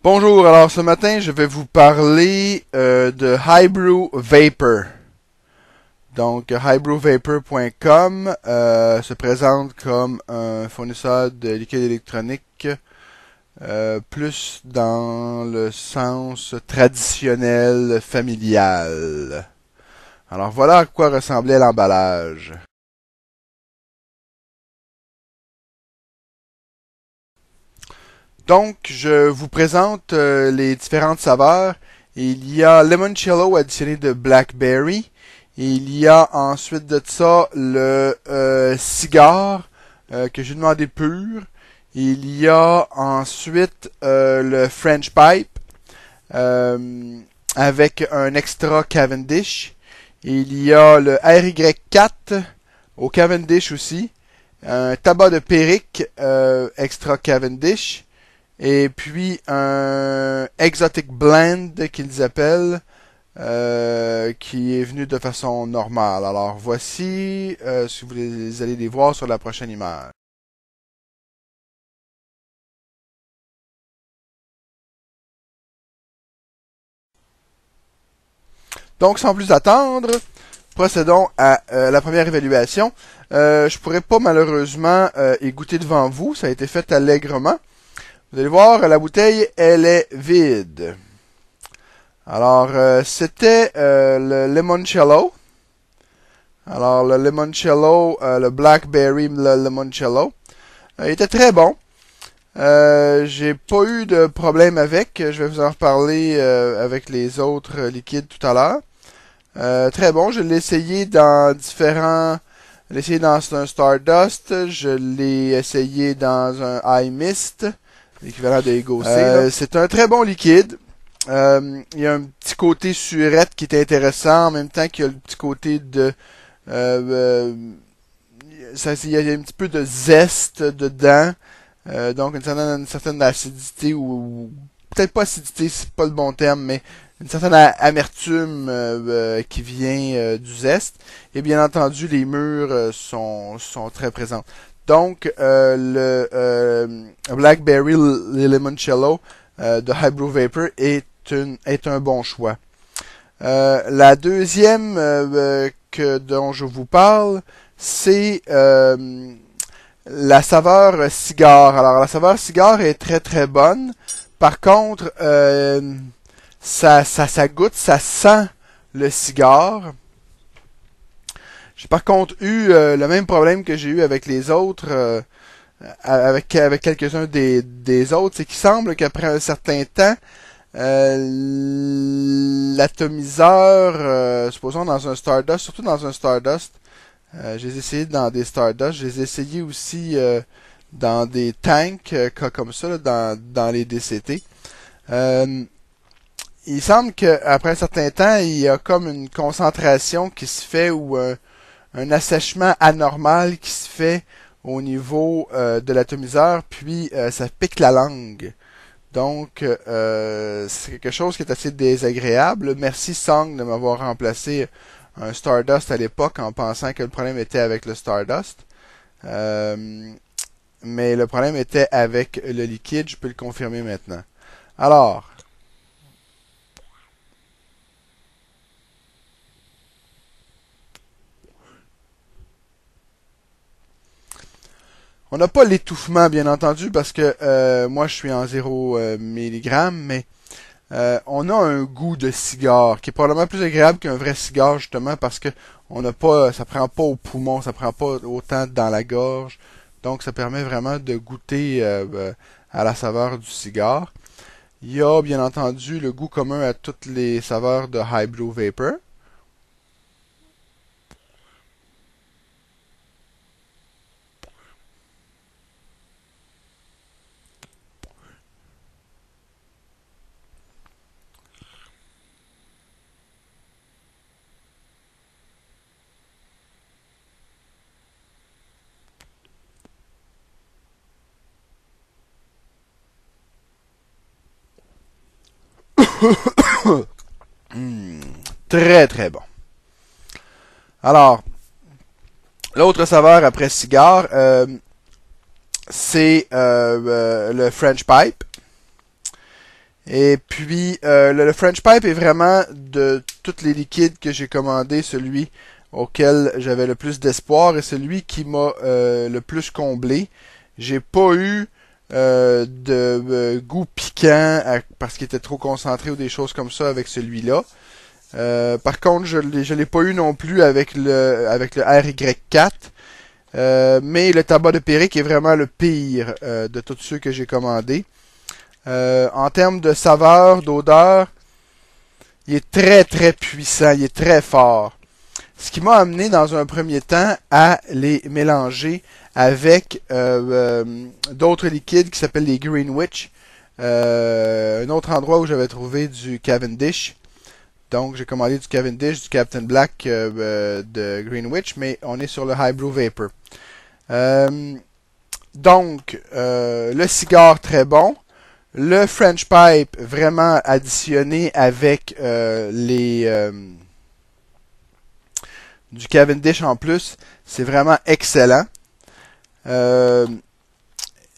Bonjour, alors ce matin je vais vous parler de Highbrew Vapor. Donc highbrewvapor.com se présente comme un fournisseur de liquide électronique plus dans le sens traditionnel familial. Alors voilà à quoi ressemblait l'emballage. Donc, je vous présente les différentes saveurs. Il y a Limoncello additionné de Blackberry. Il y a ensuite de ça le cigare que j'ai demandé pur. Il y a ensuite le French Pipe avec un extra Cavendish. Il y a le RY4 au Cavendish aussi. Un tabac de Périque extra Cavendish. Et puis un Exotic Blend qu'ils appellent, qui est venu de façon normale. Alors voici, si vous allez les voir sur la prochaine image. Donc sans plus attendre, procédons à la première évaluation. Je pourrais pas malheureusement y goûter devant vous, ça a été fait allègrement. Vous allez voir, la bouteille, elle est vide. Alors, c'était le Limoncello. Alors, le Limoncello, le Blackberry Limoncello. Il était très bon. J'ai pas eu de problème avec. Je vais vous en reparler avec les autres liquides tout à l'heure. Très bon. Je l'ai essayé dans différents... Je l'ai essayé dans un Stardust. Je l'ai essayé dans un High Mist. L'équivalent de Ego C. C'est un très bon liquide. Il y a un petit côté surette qui est intéressant, en même temps qu'il y a le petit côté de... il y a un petit peu de zeste dedans. Donc une certaine acidité, ou peut-être pas acidité, c'est pas le bon terme, mais une certaine amertume qui vient du zeste. Et bien entendu, les mûres sont très présentes. Donc, le Blackberry Limoncello de Highbrew Vapor est un bon choix. La deuxième dont je vous parle, c'est la saveur cigare. Alors, la saveur cigare est très très bonne. Par contre, ça goûte, ça sent le cigare. J'ai par contre eu le même problème que j'ai eu avec les autres, avec quelques-uns des autres, c'est qu'il semble qu'après un certain temps, l'atomiseur, supposons dans un Stardust, surtout dans un Stardust, je les ai essayés dans des Stardust, je les ai essayés aussi dans des tanks comme ça, là, dans les DCT. Il semble qu'après un certain temps, il y a comme une concentration qui se fait, ou un assèchement anormal qui se fait au niveau de l'atomiseur, puis ça pique la langue. Donc, c'est quelque chose qui est assez désagréable. Merci Song de m'avoir remplacé un Stardust à l'époque en pensant que le problème était avec le Stardust. Mais le problème était avec le liquide, je peux le confirmer maintenant. Alors, on n'a pas l'étouffement, bien entendu, parce que moi, je suis en 0 mg, mais on a un goût de cigare qui est probablement plus agréable qu'un vrai cigare, justement, parce que on n'a pas, ça prend pas au poumon, ça prend pas autant dans la gorge. Donc, ça permet vraiment de goûter à la saveur du cigare. Il y a, bien entendu, le goût commun à toutes les saveurs de Highbrew Vapor. Très très bon. Alors, l'autre saveur après cigare, c'est le French Pipe. Et puis, le French Pipe est vraiment, de tous les liquides que j'ai commandés, celui auquel j'avais le plus d'espoir et celui qui m'a le plus comblé. J'ai pas eu de goût piquant parce qu'il était trop concentré ou des choses comme ça avec celui-là. Par contre, je l'ai pas eu non plus avec le RY4. Mais le tabac de Périque est vraiment le pire de tous ceux que j'ai commandés. En termes de saveur, d'odeur, il est très très puissant, il est très fort. Ce qui m'a amené dans un premier temps à les mélanger avec d'autres liquides qui s'appellent les Greenwich. Un autre endroit où j'avais trouvé du Cavendish. Donc j'ai commandé du Cavendish, du Captain Black de Greenwich, mais on est sur le High Brew Vapor. Donc, le cigare très bon. Le French Pipe vraiment additionné avec du Cavendish en plus, c'est vraiment excellent. Le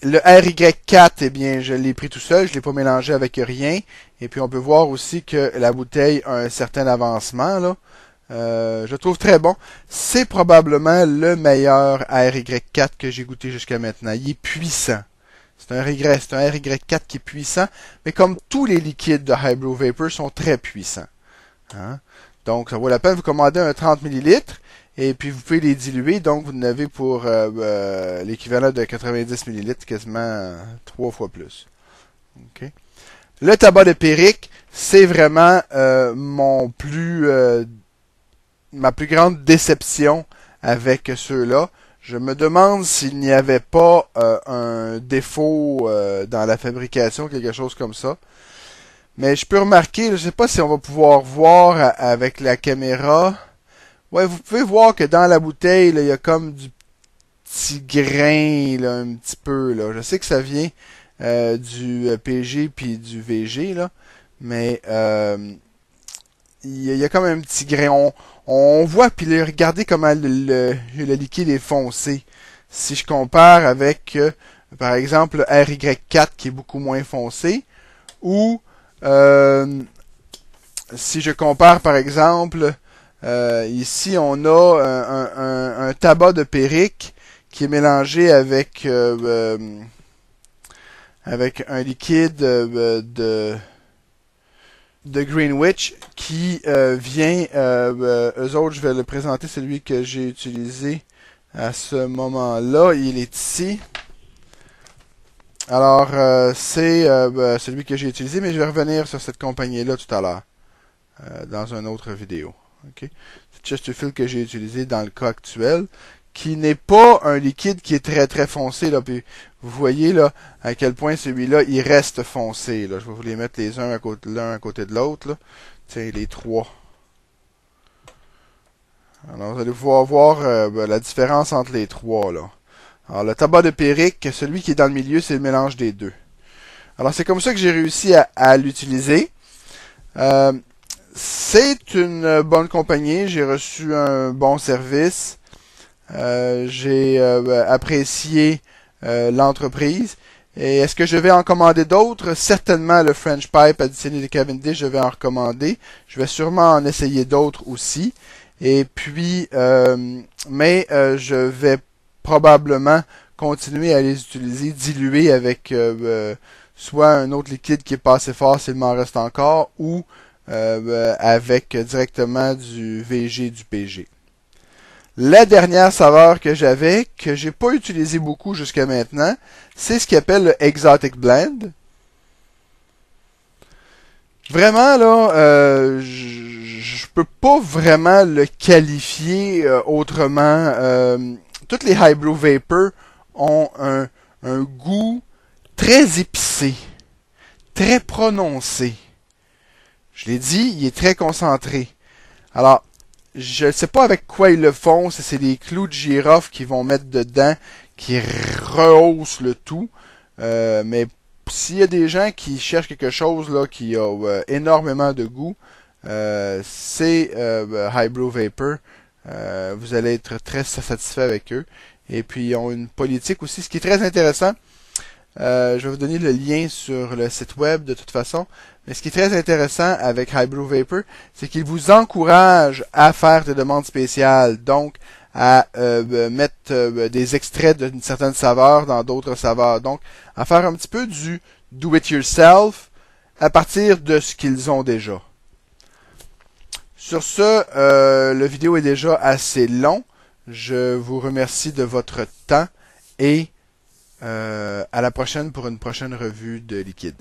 RY4, eh bien, je l'ai pris tout seul, je l'ai pas mélangé avec rien. Et puis on peut voir aussi que la bouteille a un certain avancement là. Je le trouve très bon. C'est probablement le meilleur RY4 que j'ai goûté jusqu'à maintenant. Il est puissant. C'est un RY4 qui est puissant, mais comme tous les liquides de High Brew Vapor sont très puissants. Hein? Donc, ça vaut la peine. Vous commandez un 30 ml et puis vous pouvez les diluer. Donc, vous en avez pour l'équivalent de 90 ml, quasiment 3 fois plus. Okay. Le tabac de Périque, c'est vraiment ma plus grande déception avec ceux-là. Je me demande s'il n'y avait pas un défaut dans la fabrication, quelque chose comme ça. Mais je peux remarquer, je ne sais pas si on va pouvoir voir avec la caméra. Ouais, vous pouvez voir que dans la bouteille, là, il y a comme du petit grain, là, un petit peu. Là. Je sais que ça vient du PG puis du VG, là, mais il y a comme un petit grain. On voit, puis regardez comment le liquide est foncé. Si je compare avec, par exemple, le RY4 qui est beaucoup moins foncé, ou si je compare, par exemple, ici on a un tabac de Périque qui est mélangé avec un liquide de Greenwich qui vient, eux autres, je vais le présenter, celui que j'ai utilisé à ce moment-là, il est ici. Alors, c'est celui que j'ai utilisé, mais je vais revenir sur cette compagnie-là tout à l'heure, dans une autre vidéo. Okay? C'est Chesterfield que j'ai utilisé dans le cas actuel, qui n'est pas un liquide qui est très très foncé. Là, puis vous voyez là à quel point celui-là, il reste foncé. Là. Je vais vous les mettre les uns l'un à côté de l'autre. Tiens, les trois. Alors, vous allez pouvoir voir la différence entre les trois. Là. Alors, le tabac de Périque, celui qui est dans le milieu, c'est le mélange des deux. Alors, c'est comme ça que j'ai réussi à l'utiliser. C'est une bonne compagnie. J'ai reçu un bon service. J'ai apprécié l'entreprise. Et est-ce que je vais en commander d'autres? Certainement le French Pipe additionné de Cavendish, je vais en recommander. Je vais sûrement en essayer d'autres aussi. Et puis, je vais probablement continuer à les utiliser dilués avec soit un autre liquide qui est pas assez fort s'il m'en reste encore, ou avec directement du VG, du PG. La dernière saveur que j'avais, que j'ai pas utilisé beaucoup jusqu'à maintenant, c'est ce qu'on appelle le Exotic Blend. Vraiment, là, je peux pas vraiment le qualifier autrement. Toutes les High Brew Vapor ont un goût très épicé, très prononcé. Je l'ai dit, il est très concentré. Alors, je ne sais pas avec quoi ils le font, si c'est des clous de girofle qu'ils vont mettre dedans, qui rehaussent le tout. Mais s'il y a des gens qui cherchent quelque chose là qui a énormément de goût, c'est High Brew Vapor. Vous allez être très satisfait avec eux. Et puis ils ont une politique aussi, ce qui est très intéressant. Je vais vous donner le lien sur le site web de toute façon. Mais ce qui est très intéressant avec Hybrew Vapor, c'est qu'il vous encourage à faire des demandes spéciales. Donc, à mettre des extraits d'une certaine saveur dans d'autres saveurs. Donc, à faire un petit peu du do-it-yourself à partir de ce qu'ils ont déjà. Sur ce, le vidéo est déjà assez long. Je vous remercie de votre temps et à la prochaine pour une prochaine revue de liquide.